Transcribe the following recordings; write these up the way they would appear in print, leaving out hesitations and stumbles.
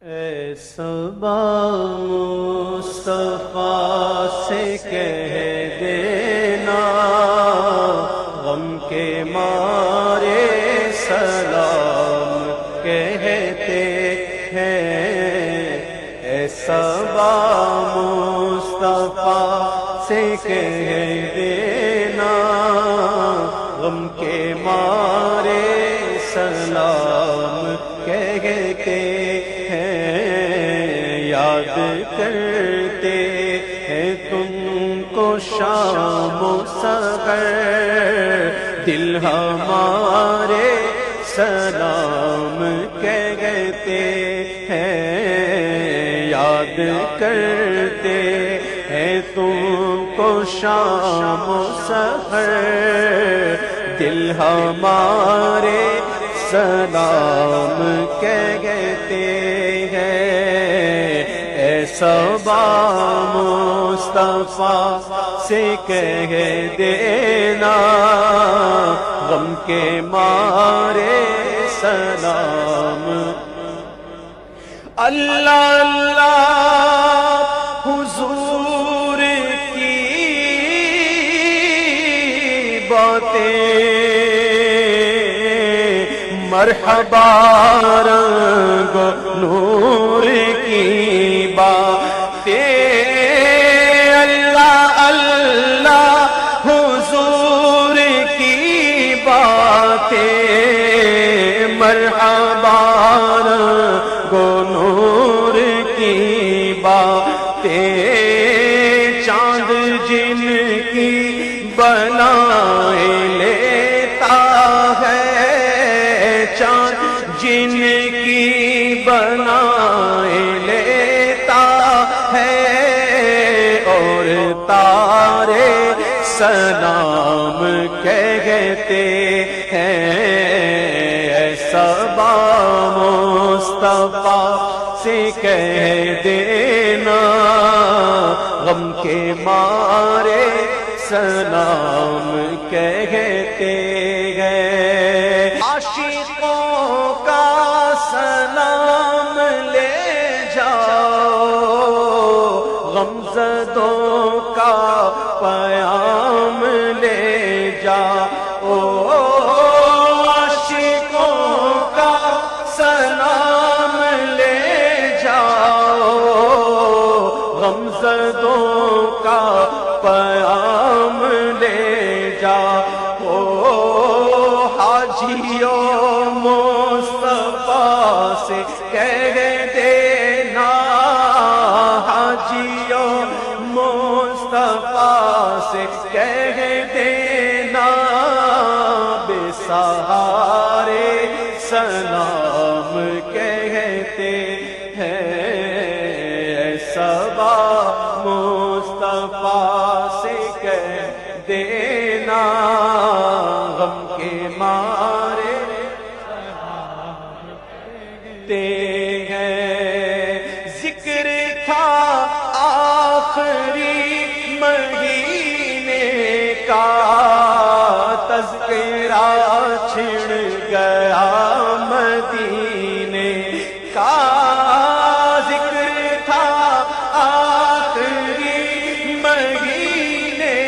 اے صبا مصطفیٰ سے کہہ دینا غم کے مارے سلام کہتے ہیں۔ اے صبا مصطفیٰ سے کہہ دینا غم کے مارے سلام کہتے یاد کرتے ہیں تم کو شام و سحر، دل ہمارے سلام کہتے ہیں۔ یاد کرتے ہیں تم کو شام و سحر، دل ہمارے سلام کہتے ہیں۔ اے صبا مصطفیٰ سے کہہ دینا غم کے مارے سلام۔ اللہ اللہ حضور کی باتیں، مرحبا رنگ نور کی باتیں، اللہ اللہ حضور کی باتیں، مرحبا رنگ نور کی باتیں، چاند جن کی بنائے لیتا ہے، جن کی بنائے لیتا ہے، اور تارے سلام کہتے ہیں۔ اے صبا مصطفیٰ سے کہہ دینا غم کے مارے سلام کہتے ہیں۔ عاشقوں کا سلام لے جاؤ، غمزدوں کا پیام لے جاؤ، عاشقوں کا سلام لے جاؤ، غمزدوں کا پیام لے جاؤ، حاجیوں مصطفیٰ سے کہہ دینا، حاجیوں مصطفیٰ سے کہہ دینا، بے سہارے سلام کہتے ہیں۔ اے صبا مصطفیٰ سے کہہ دینا غم کے مارے کہتے ہیں۔ ذکر تھا آخری مہینے کا، تذکرہ چھڑ گیا مدینے کا، ذکر تھا آخری مہینے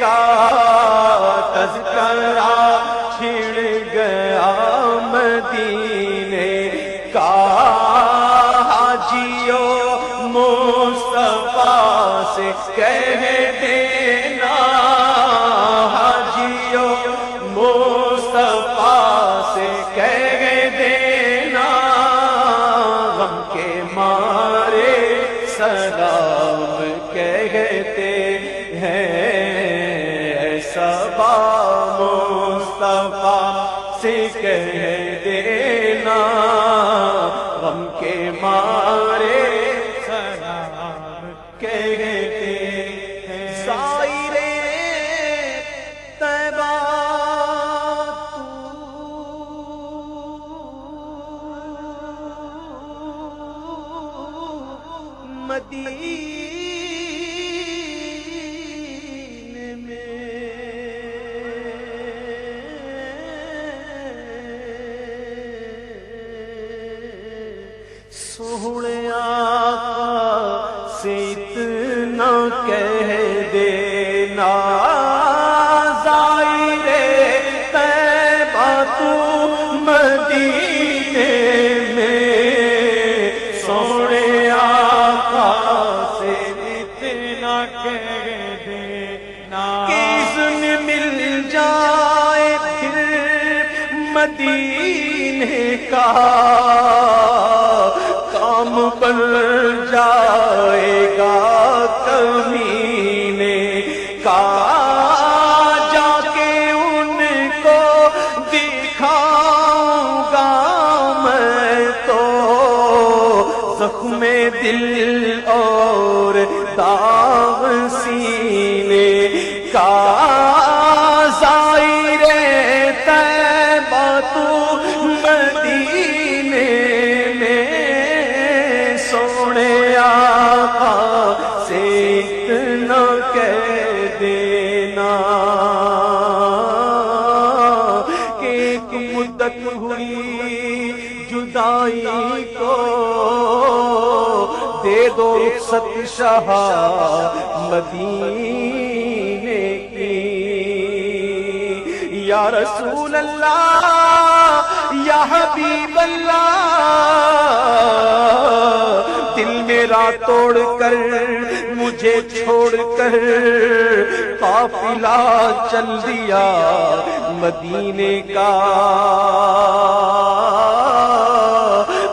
کا، تذکرہ چھڑ گیا مدینے کا، حاجیوں مصطفیٰ سے کہہ دینا، حاجیوں مصطفیٰ سے کہہ دینا غم کے مارے سلام کہتے ہیں۔ اے صبا مصطفیٰ سے کہہ دینا غم کے مارے سلام کہتے ہیں۔ زائر طیبہ مدینے میں سو سونے آقا سے اتنا کہہ دینا ظاہر طیبہ تو مدینے میں سونے آقا سے اتنا کہہ دینا کہ اذن مل جائے پھر مدینے کا کام بن جائے گا کمینے کا جا کے ان کو دکھاؤں گا میں تو زخم دل اور داغ سینے کا ظاہر طیبہ تو مدینے میں سونے آقا سے اتنا کہہ دینا کہ ایک مدت ہوئی جدائی کو دے دو رخصت شاہ مدینے کی یا رسول اللہ یا حبیب اللہ دل میرا توڑ کر مجھے چھوڑ کر قافلہ چل دیا مدینے کا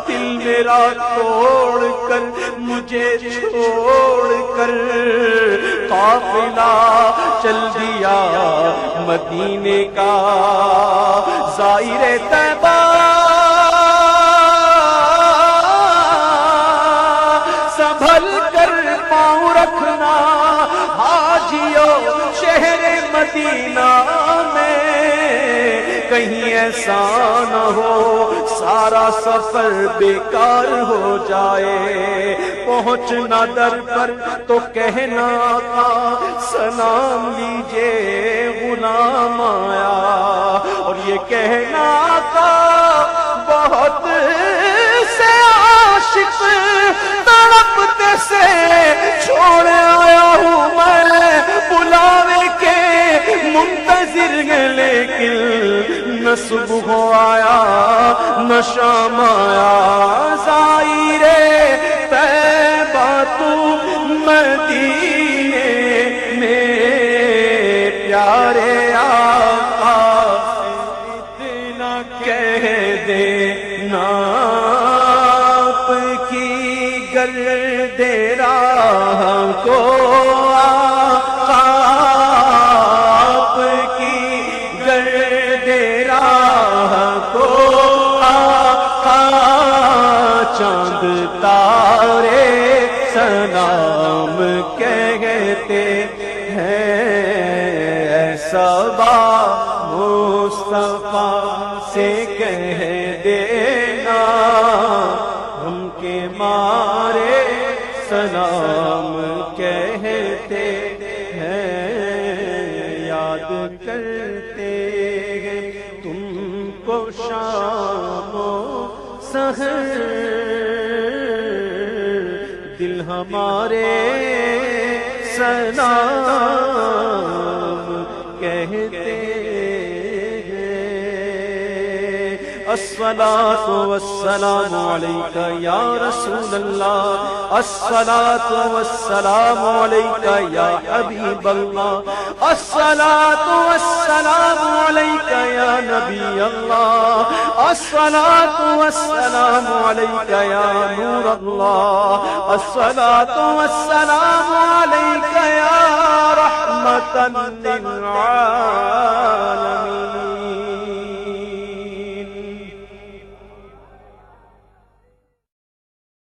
دل میرا توڑ کر مجھے چھوڑ کر قافلہ چل دیا مدینے کا ظاہر طیبہ سنبھل کر پاؤں رکھنا حاجیو شہر مدینہ میں کہیں ایسا نہ ہو سارا سفر بیکار ہو جائے پہنچنا در پر تو کہنا تھا سلام لیجے غلام آیا اور یہ کہنا تھا بہت سے عاشق تڑپتے سے چھوڑ آیا ہوں میں بلاوے کے منتظر ہے لیکن نہ صبح آیا نہ شام آیا ظاہر طیبہ تو مدینے میں پیارے آقا اتنا کہہ دینا آپ کی گرد راہ کو آقا آپ کی گرد راہ کو آقا چاند تارے سلام کہتے ہیں ایسا با مصطفیٰ سے کہہ دینا ہم کے مارے سلام کہتے ہیں یاد کرتے ہیں تم کو شام و سحر دل ہمارے سلام کہتے الصلاة والسلام عليك يا رسول الله الصلاة والسلام عليك يا حبيب الله الصلاة والسلام عليك يا نبي الله الصلاة والسلام عليك يا نور الله الصلاة والسلام عليك يا رحمة للعالمين